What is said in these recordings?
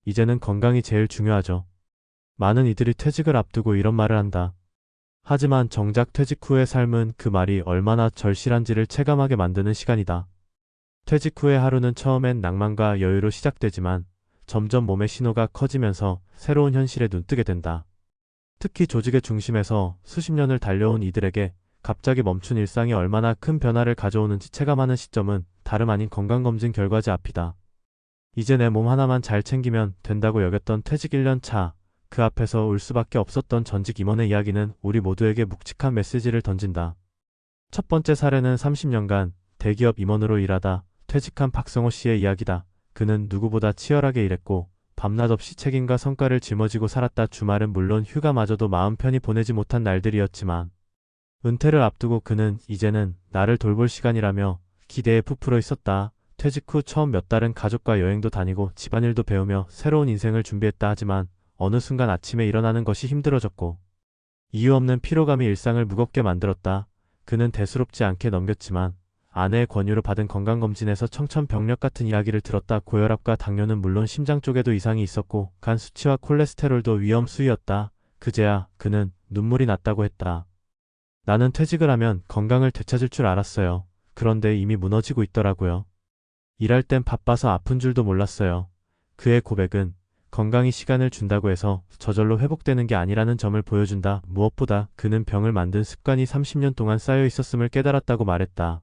이제는 건강이 제일 중요하죠. 많은 이들이 퇴직을 앞두고 이런 말을 한다. 하지만 정작 퇴직 후의 삶은 그 말이 얼마나 절실한지를 체감하게 만드는 시간이다. 퇴직 후의 하루는 처음엔 낭만과 여유로 시작되지만 점점 몸의 신호가 커지면서 새로운 현실에 눈뜨게 된다. 특히 조직의 중심에서 수십 년을 달려온 이들에게 갑자기 멈춘 일상이 얼마나 큰 변화를 가져오는지 체감하는 시점은 다름 아닌 건강검진 결과지 앞이다. 이제 내 몸 하나만 잘 챙기면 된다고 여겼던 퇴직 1년 차, 그 앞에서 울 수밖에 없었던 전직 임원의 이야기는 우리 모두에게 묵직한 메시지를 던진다. 첫 번째 사례는 30년간 대기업 임원으로 일하다 퇴직한 박성호 씨의 이야기다. 그는 누구보다 치열하게 일했고 밤낮 없이 책임과 성과를 짊어지고 살았다. 주말은 물론 휴가마저도 마음 편히 보내지 못한 날들이었지만 은퇴를 앞두고 그는 이제는 나를 돌볼 시간이라며 기대에 부풀어 있었다. 퇴직 후 처음 몇 달은 가족과 여행도 다니고 집안일도 배우며 새로운 인생을 준비했다. 하지만 어느 순간 아침에 일어나는 것이 힘들어졌고 이유 없는 피로감이 일상을 무겁게 만들었다. 그는 대수롭지 않게 넘겼지만 아내의 권유로 받은 건강검진에서 청천벽력 같은 이야기를 들었다. 고혈압과 당뇨는 물론 심장 쪽에도 이상이 있었고 간 수치와 콜레스테롤도 위험 수위였다. 그제야 그는 눈물이 났다고 했다. 나는 퇴직을 하면 건강을 되찾을 줄 알았어요. 그런데 이미 무너지고 있더라고요. 일할 땐 바빠서 아픈 줄도 몰랐어요. 그의 고백은 건강이 시간을 준다고 해서 저절로 회복되는 게 아니라는 점을 보여준다. 무엇보다 그는 병을 만든 습관이 30년 동안 쌓여 있었음을 깨달았다고 말했다.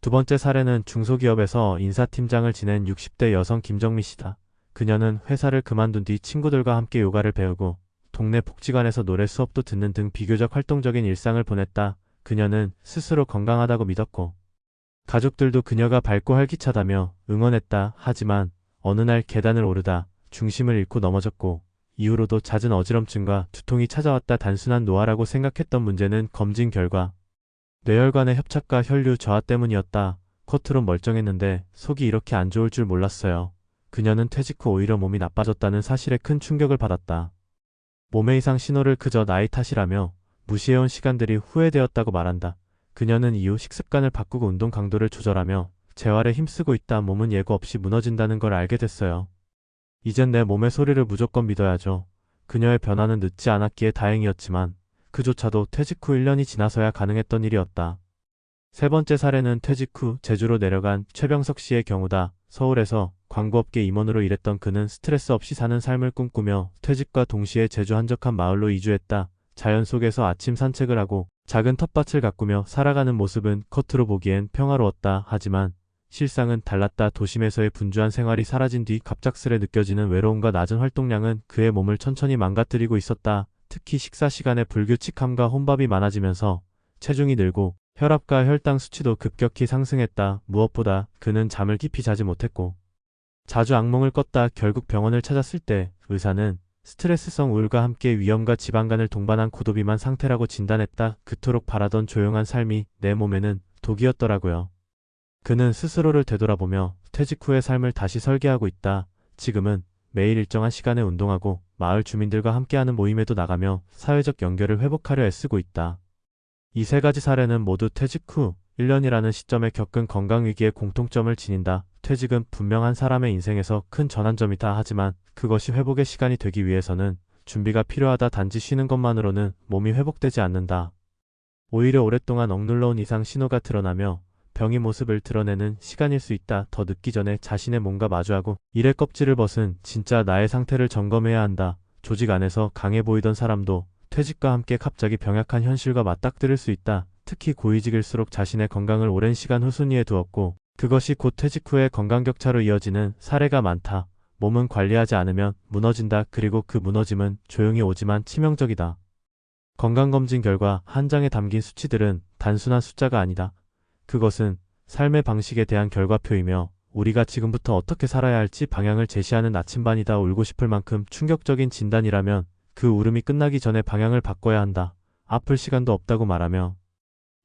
두 번째 사례는 중소기업에서 인사팀장을 지낸 60대 여성 김정미 씨다. 그녀는 회사를 그만둔 뒤 친구들과 함께 요가를 배우고 동네 복지관에서 노래 수업도 듣는 등 비교적 활동적인 일상을 보냈다. 그녀는 스스로 건강하다고 믿었고 가족들도 그녀가 밝고 활기차다며 응원했다. 하지만 어느 날 계단을 오르다 중심을 잃고 넘어졌고 이후로도 잦은 어지럼증과 두통이 찾아왔다. 단순한 노화라고 생각했던 문제는 검진 결과 뇌혈관의 협착과 혈류 저하 때문이었다. 겉으론 멀쩡했는데 속이 이렇게 안 좋을 줄 몰랐어요. 그녀는 퇴직 후 오히려 몸이 나빠졌다는 사실에 큰 충격을 받았다. 몸의 이상 신호를 그저 나이 탓이라며 무시해온 시간들이 후회되었다고 말한다. 그녀는 이후 식습관을 바꾸고 운동 강도를 조절하며 재활에 힘쓰고 있다. 몸은 예고 없이 무너진다는 걸 알게 됐어요. 이젠 내 몸의 소리를 무조건 믿어야죠. 그녀의 변화는 늦지 않았기에 다행이었지만 그조차도 퇴직 후 1년이 지나서야 가능했던 일이었다. 세 번째 사례는 퇴직 후 제주로 내려간 최병석 씨의 경우다. 서울에서 광고업계 임원으로 일했던 그는 스트레스 없이 사는 삶을 꿈꾸며 퇴직과 동시에 제주 한적한 마을로 이주했다. 자연 속에서 아침 산책을 하고 작은 텃밭을 가꾸며 살아가는 모습은 겉으로 보기엔 평화로웠다. 하지만 실상은 달랐다. 도심에서의 분주한 생활이 사라진 뒤 갑작스레 느껴지는 외로움과 낮은 활동량은 그의 몸을 천천히 망가뜨리고 있었다. 특히 식사 시간에 불규칙함과 혼밥이 많아지면서 체중이 늘고 혈압과 혈당 수치도 급격히 상승했다. 무엇보다 그는 잠을 깊이 자지 못했고 자주 악몽을 꿨다. 결국 병원을 찾았을 때 의사는 스트레스성 우울과 함께 위염과 지방간을 동반한 고도비만 상태라고 진단했다. 그토록 바라던 조용한 삶이 내 몸에는 독이었더라고요. 그는 스스로를 되돌아보며 퇴직 후의 삶을 다시 설계하고 있다. 지금은 매일 일정한 시간에 운동하고 마을 주민들과 함께하는 모임에도 나가며 사회적 연결을 회복하려 애쓰고 있다. 이 세 가지 사례는 모두 퇴직 후 1년이라는 시점에 겪은 건강위기의 공통점을 지닌다. 퇴직은 분명 한 사람의 인생에서 큰 전환점이다. 하지만 그것이 회복의 시간이 되기 위해서는 준비가 필요하다. 단지 쉬는 것만으로는 몸이 회복되지 않는다. 오히려 오랫동안 억눌러온 이상 신호가 드러나며 병이 모습을 드러내는 시간일 수 있다. 더 늦기 전에 자신의 몸과 마주하고 일의 껍질을 벗은 진짜 나의 상태를 점검해야 한다. 조직 안에서 강해 보이던 사람도 퇴직과 함께 갑자기 병약한 현실과 맞닥뜨릴 수 있다. 특히 고위직일수록 자신의 건강을 오랜 시간 후순위에 두었고 그것이 곧 퇴직 후의 건강격차로 이어지는 사례가 많다. 몸은 관리하지 않으면 무너진다. 그리고 그 무너짐은 조용히 오지만 치명적이다. 건강검진 결과 한 장에 담긴 수치들은 단순한 숫자가 아니다. 그것은 삶의 방식에 대한 결과표이며 우리가 지금부터 어떻게 살아야 할지 방향을 제시하는 나침반이다. 울고 싶을 만큼 충격적인 진단이라면 그 울음이 끝나기 전에 방향을 바꿔야 한다. 아플 시간도 없다고 말하며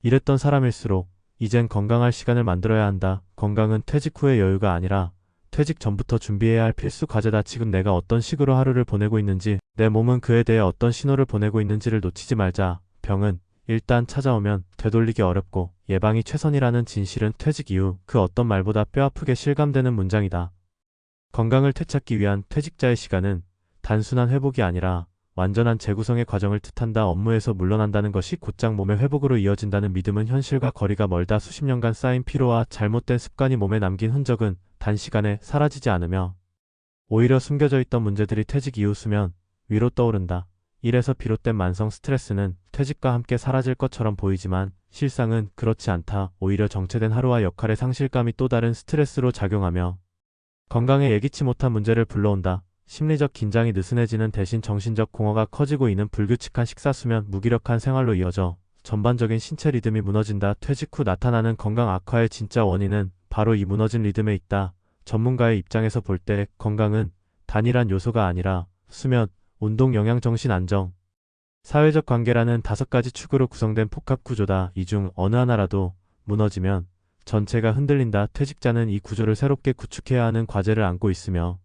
이랬던 사람일수록 이젠 건강할 시간을 만들어야 한다. 건강은 퇴직 후의 여유가 아니라 퇴직 전부터 준비해야 할 필수 과제다. 지금 내가 어떤 식으로 하루를 보내고 있는지, 내 몸은 그에 대해 어떤 신호를 보내고 있는지를 놓치지 말자. 병은 일단 찾아오면 되돌리기 어렵고 예방이 최선이라는 진실은 퇴직 이후 그 어떤 말보다 뼈아프게 실감되는 문장이다. 건강을 되찾기 위한 퇴직자의 시간은 단순한 회복이 아니라 완전한 재구성의 과정을 뜻한다. 업무에서 물러난다는 것이 곧장 몸의 회복으로 이어진다는 믿음은 현실과 거리가 멀다. 수십 년간 쌓인 피로와 잘못된 습관이 몸에 남긴 흔적은 단시간에 사라지지 않으며 오히려 숨겨져 있던 문제들이 퇴직 이후 수면 위로 떠오른다. 이래서 비롯된 만성 스트레스는 퇴직과 함께 사라질 것처럼 보이지만 실상은 그렇지 않다. 오히려 정체된 하루와 역할의 상실감이 또 다른 스트레스로 작용하며 건강에 예기치 못한 문제를 불러온다. 심리적 긴장이 느슨해지는 대신 정신적 공허가 커지고 이는 불규칙한 식사, 수면, 무기력한 생활로 이어져 전반적인 신체 리듬이 무너진다. 퇴직 후 나타나는 건강 악화의 진짜 원인은 바로 이 무너진 리듬에 있다. 전문가의 입장에서 볼 때 건강은 단일한 요소가 아니라 수면, 운동, 영양, 정신 안정, 사회적 관계라는 5가지 축으로 구성된 복합 구조다. 이 중 어느 하나라도 무너지면 전체가 흔들린다. 퇴직자는 이 구조를 새롭게 구축해야 하는 과제를 안고 있으며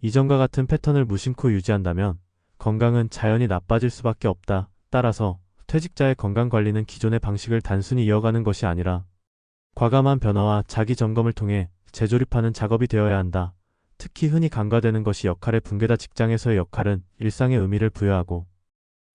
이전과 같은 패턴을 무심코 유지한다면 건강은 자연히 나빠질 수밖에 없다. 따라서 퇴직자의 건강관리는 기존의 방식을 단순히 이어가는 것이 아니라 과감한 변화와 자기 점검을 통해 재조립하는 작업이 되어야 한다. 특히 흔히 간과되는 것이 역할의 붕괴다. 직장에서의 역할은 일상의 의미를 부여하고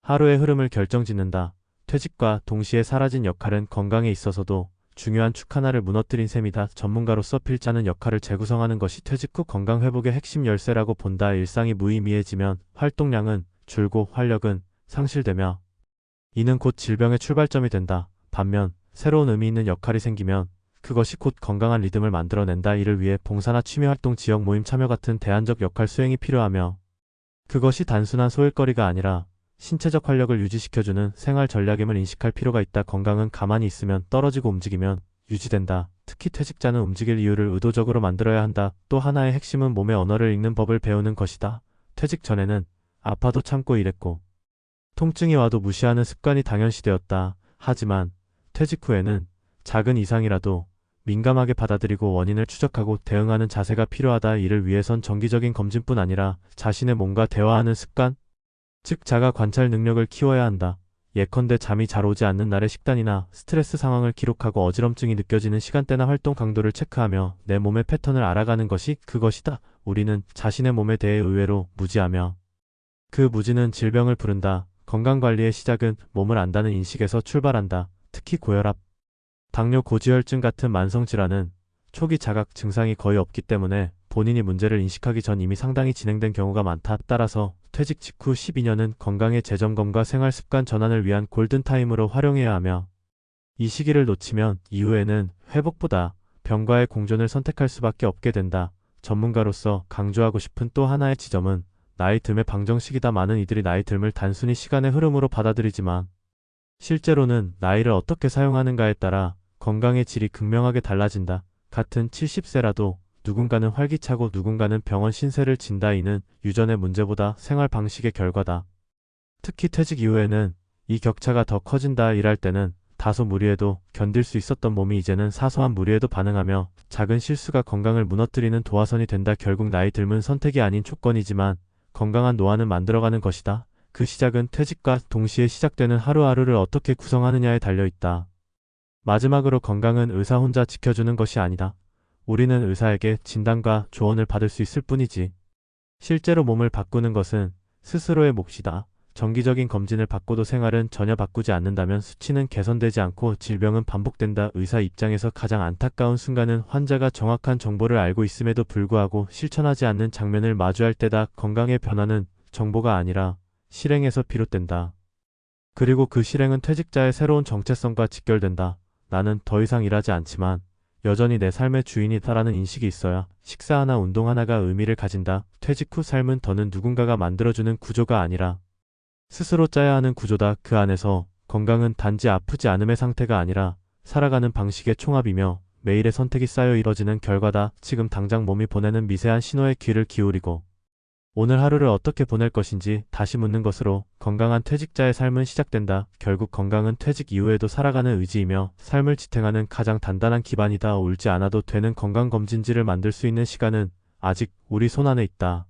하루의 흐름을 결정짓는다. 퇴직과 동시에 사라진 역할은 건강에 있어서도 중요한 축 하나를 무너뜨린 셈이다. 전문가로서 필자는 역할을 재구성하는 것이 퇴직 후 건강 회복의 핵심 열쇠라고 본다. 일상이 무의미해지면 활동량은 줄고 활력은 상실되며 이는 곧 질병의 출발점이 된다. 반면 새로운 의미 있는 역할이 생기면 그것이 곧 건강한 리듬을 만들어낸다. 이를 위해 봉사나 취미활동, 지역 모임 참여 같은 대안적 역할 수행이 필요하며 그것이 단순한 소일거리가 아니라 신체적 활력을 유지시켜주는 생활 전략임을 인식할 필요가 있다. 건강은 가만히 있으면 떨어지고 움직이면 유지된다. 특히 퇴직자는 움직일 이유를 의도적으로 만들어야 한다. 또 하나의 핵심은 몸의 언어를 읽는 법을 배우는 것이다. 퇴직 전에는 아파도 참고 일했고 통증이 와도 무시하는 습관이 당연시되었다. 하지만 퇴직 후에는 작은 이상이라도 민감하게 받아들이고 원인을 추적하고 대응하는 자세가 필요하다. 이를 위해선 정기적인 검진뿐 아니라 자신의 몸과 대화하는 습관, 즉 자가 관찰 능력을 키워야 한다. 예컨대 잠이 잘 오지 않는 날의 식단이나 스트레스 상황을 기록하고 어지럼증이 느껴지는 시간대나 활동 강도를 체크하며 내 몸의 패턴을 알아가는 것이 그것이다. 우리는 자신의 몸에 대해 의외로 무지하며 그 무지는 질병을 부른다. 건강관리의 시작은 몸을 안다는 인식에서 출발한다. 특히 고혈압, 당뇨, 고지혈증 같은 만성질환은 초기 자각 증상이 거의 없기 때문에 본인이 문제를 인식하기 전 이미 상당히 진행된 경우가 많다. 따라서 퇴직 직후 12년은 건강의 재점검과 생활습관 전환을 위한 골든타임으로 활용해야 하며 이 시기를 놓치면 이후에는 회복보다 병과의 공존을 선택할 수밖에 없게 된다. 전문가로서 강조하고 싶은 또 하나의 지점은 나이 듦의 방정식이다. 많은 이들이 나이 듦을 단순히 시간의 흐름으로 받아들이지만 실제로는 나이를 어떻게 사용하는가에 따라 건강의 질이 극명하게 달라진다. 같은 70세라도 누군가는 활기차고 누군가는 병원 신세를 진다. 이는 유전의 문제보다 생활 방식의 결과다. 특히 퇴직 이후에는 이 격차가 더 커진다. 일할 때는 다소 무리해도 견딜 수 있었던 몸이 이제는 사소한 무리에도 반응하며 작은 실수가 건강을 무너뜨리는 도화선이 된다. 결국 나이 듦은 선택이 아닌 조건이지만 건강한 노화는 만들어가는 것이다. 그 시작은 퇴직과 동시에 시작되는 하루하루를 어떻게 구성하느냐에 달려있다. 마지막으로 건강은 의사 혼자 지켜주는 것이 아니다. 우리는 의사에게 진단과 조언을 받을 수 있을 뿐이지. 실제로 몸을 바꾸는 것은 스스로의 몫이다. 정기적인 검진을 받고도 생활은 전혀 바꾸지 않는다면 수치는 개선되지 않고 질병은 반복된다. 의사 입장에서 가장 안타까운 순간은 환자가 정확한 정보를 알고 있음에도 불구하고 실천하지 않는 장면을 마주할 때다. 건강의 변화는 정보가 아니라 실행에서 비롯된다. 그리고 그 실행은 퇴직자의 새로운 정체성과 직결된다. 나는 더 이상 일하지 않지만 여전히 내 삶의 주인이다라는 인식이 있어야 식사 하나, 운동 하나가 의미를 가진다. 퇴직 후 삶은 더는 누군가가 만들어주는 구조가 아니라 스스로 짜야 하는 구조다. 그 안에서 건강은 단지 아프지 않음의 상태가 아니라 살아가는 방식의 총합이며 매일의 선택이 쌓여 이뤄지는 결과다. 지금 당장 몸이 보내는 미세한 신호에 귀를 기울이고 오늘 하루를 어떻게 보낼 것인지 다시 묻는 것으로 건강한 퇴직자의 삶은 시작된다. 결국 건강은 퇴직 이후에도 살아가는 의지이며 삶을 지탱하는 가장 단단한 기반이다. 울지 않아도 되는 건강검진지를 만들 수 있는 시간은 아직 우리 손안에 있다.